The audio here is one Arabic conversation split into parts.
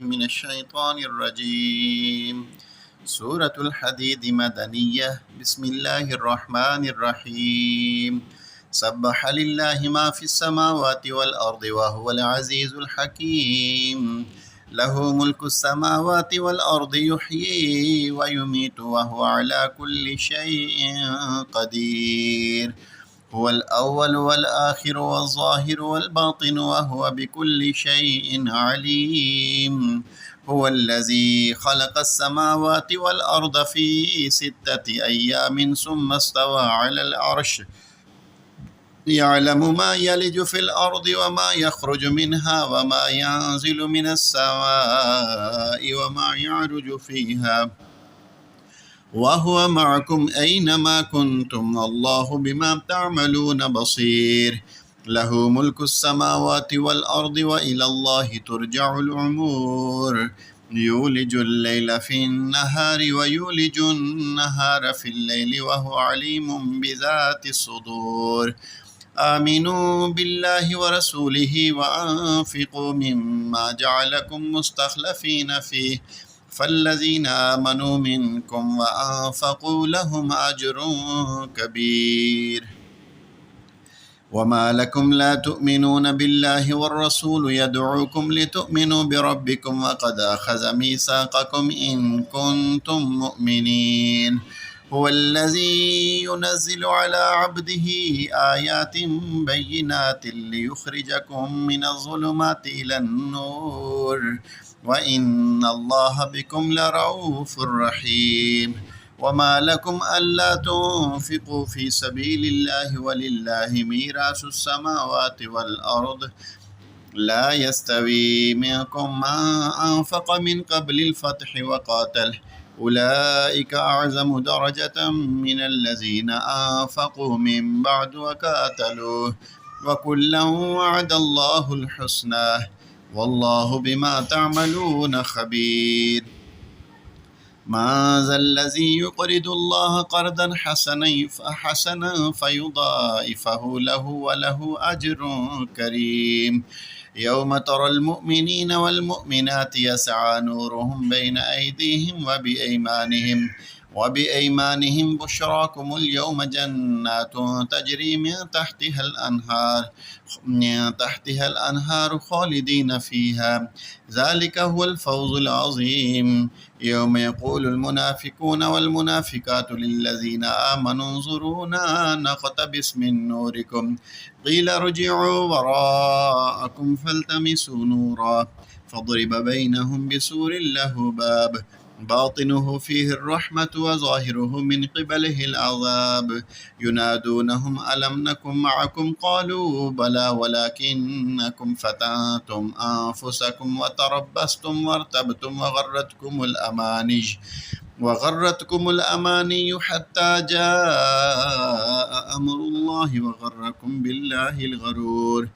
من الشيطان الرجيم. سورة الحديد مدنية. بسم الله الرحمن الرحيم. سبح لله ما في السماوات والأرض وهو العزيز الحكيم. له ملك السماوات والأرض يحيي ويميت وهو على كل شيء قدير. هو الأول والآخر والظاهر والباطن وهو بكل شيء عليم. هو الذي خلق السماوات والأرض في 6 أيام ثم استوى على العرش يعلم ما يلج في الأرض وما يخرج منها وما ينزل من السماء وما يعرج فيها وهو معكم أينما كنتم والله بما تعملون بصير. له ملك السماوات والأرض وإلى الله ترجع الأمور. يولج الليل في النهار ويولج النهار في الليل وهو عليم بذات الصدور. آمنوا بالله ورسوله وأنفقوا مما جعلكم مستخلفين فيه فالذين آمنوا منكم وأنفقوا لهم أجر كبير. وما لكم لا تؤمنون بالله والرسول يدعوكم لتؤمنوا بربكم وقد أخذ ميثاقكم إن كنتم مؤمنين. هو الذي ينزل على عبده آيات بينات ليخرجكم من الظلمات إلى النور وإن الله بكم لرؤوف رحيم. وما لكم ألا تنفقوا في سبيل الله ولله ميراث السماوات والأرض لا يستوي منكم من أنفق من قبل الفتح وقاتل أولئك أعظم درجة من الذين أنفقوا من بعد وقاتلوا وكلا وعد الله الحسنى والله بما تعملون خبير. ما ذا الذي يقرض الله قرضا حسنا فيضاعفه له وله أجر كريم. يوم ترى المؤمنين والمؤمنات يسعى نورهم بين أيديهم وبأيمانهم بشراكم اليوم جنات تجري من تحتها الأنهار خالدين فيها ذلك هو الفوز العظيم. يوم يقول المنافقون والمنافقات للذين آمنوا انظرونا نقتبس من نوركم قيل ارجعوا وراءكم فالتمسوا نورا فضرب بينهم بسور له باب باطنه فيه الرحمة وظاهره من قبله العذاب ينادونهم ألم نكن معكم قالوا بلى ولكنكم فتنتم أنفسكم وتربصتم وارتبتم وغرتكم الأماني حتى جاء أمر الله وغركم بالله الغرور.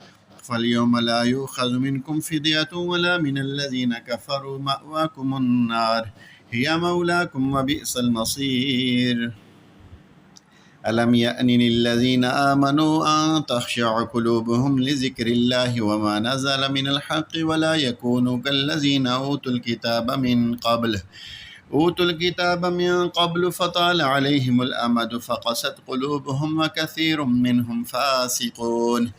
فاليوم لا يؤخذ منكم فدية ولا من الذين كفروا مأواكم النار هي مولاكم وبئس المصير. ألم يأن للذين آمنوا أن تخشع قلوبهم لذكر الله وما نزل من الحق ولا يكونوا كالذين أوتوا الكتاب من قبل فطال عليهم الأمد فقست قلوبهم وكثير منهم فاسقون.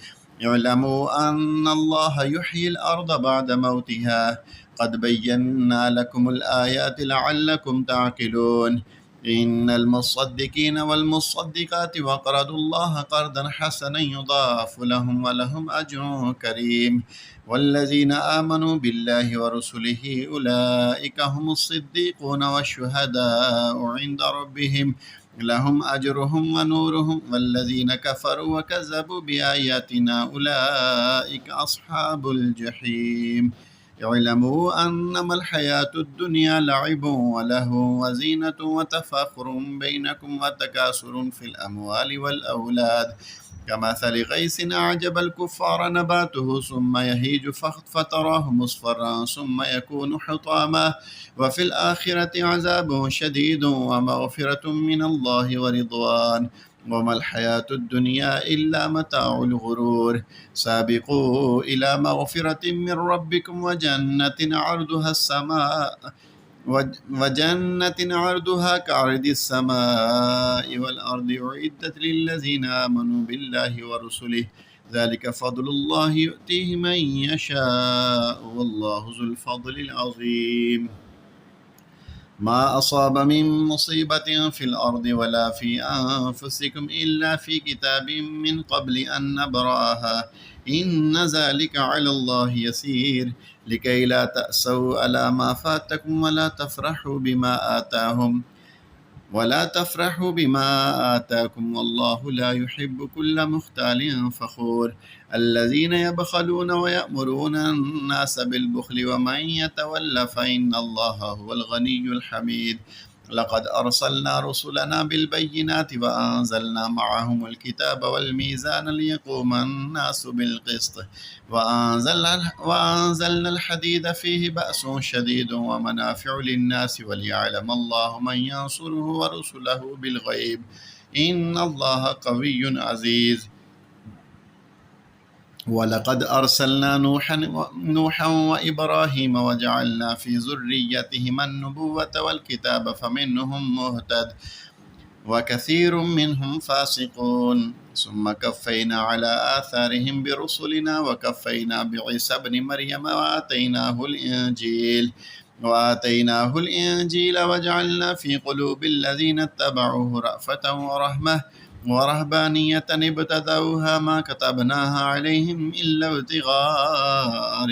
اعلموا أن الله يحيي الأرض بعد موتها قد بينا لكم الآيات لعلكم تعقلون. إن المصدقين والمصدقات وقرضوا الله قرضا حسنا يضاعف لهم ولهم أجر كريم. والذين آمنوا بالله ورسله أولئك هم الصديقون والشهداء عند ربهم لهم أجرهم ونورهم. والذين كفروا وكذبوا بآياتنا أولئك أصحاب الجحيم. اعلموا أنما الحياة الدنيا لعب ولهو وزينة وتفاخر بينكم وتكاثر في الأموال والأولاد كمثل غيث أعجب الكفار نباته ثم يهيج فتراه مصفرا ثم يكون حطاما وفي الآخرة عذاب شديد ومغفرة من الله ورضوان وما الحياة الدنيا إلا متاع الغرور. سابقوا إلى مغفرة من ربكم وجنة عرضها كعرض السماء والأرض أعدت للذين آمنوا بالله ورسله ذلك فضل الله يؤتيه من يشاء والله ذو الفضل العظيم. ما أصاب من مصيبة في الأرض ولا في أنفسكم إلا في كتاب من قبل أن نبرأها إن ذلك على الله يسير لكي لا تأسوا على ما فاتكم ولا تفرحوا بما آتاكم والله لا يحب كل مختال فخور. الذين يبخلون ويأمرون الناس بالبخل ومن يتول فإن الله هو الغني الحميد. لقد أرسلنا رسلنا بالبينات وأنزلنا معهم الكتاب والميزان ليقوم الناس بالقسط وأنزلنا الحديد فيه بأس شديد ومنافع للناس وليعلم الله من ينصره ورسله بالغيب إن الله قوي عزيز. ولقد أرسلنا نوحا وإبراهيم وجعلنا في ذريتهما النبوة والكتاب فمنهم مهتد وكثير منهم فاسقون. ثم كفينا على آثارهم برسلنا وكفينا بعيسى ابن مريم وآتيناه الإنجيل وجعلنا في قلوب الذين اتبعوه رأفة ورهبانية ابتدأوها ما كتبناها عليهم إلا ابتغاء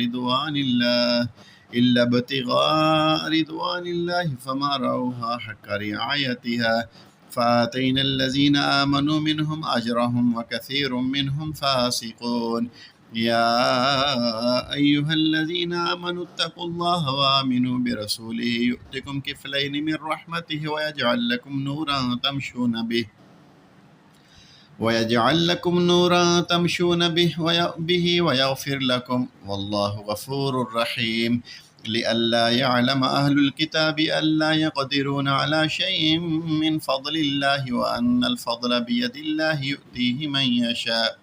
رضوان الله فما رأوها حق رعايتها فآتينا الذين آمنوا منهم أجرهم وكثير منهم فاسقون. يا أيها الذين آمنوا اتقوا الله وآمنوا برسوله يؤتكم كفلين من رحمته ويجعل لكم نورا تمشون به ويغفر لكم والله غفور رحيم. لئلا يعلم أهل الكتاب ألا يقدرون على شيء من فضل الله وأن الفضل بيد الله يؤتيه من يشاء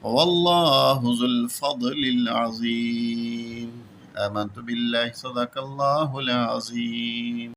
والله ذو الفضل العظيم. آمنت بالله صدق الله العظيم.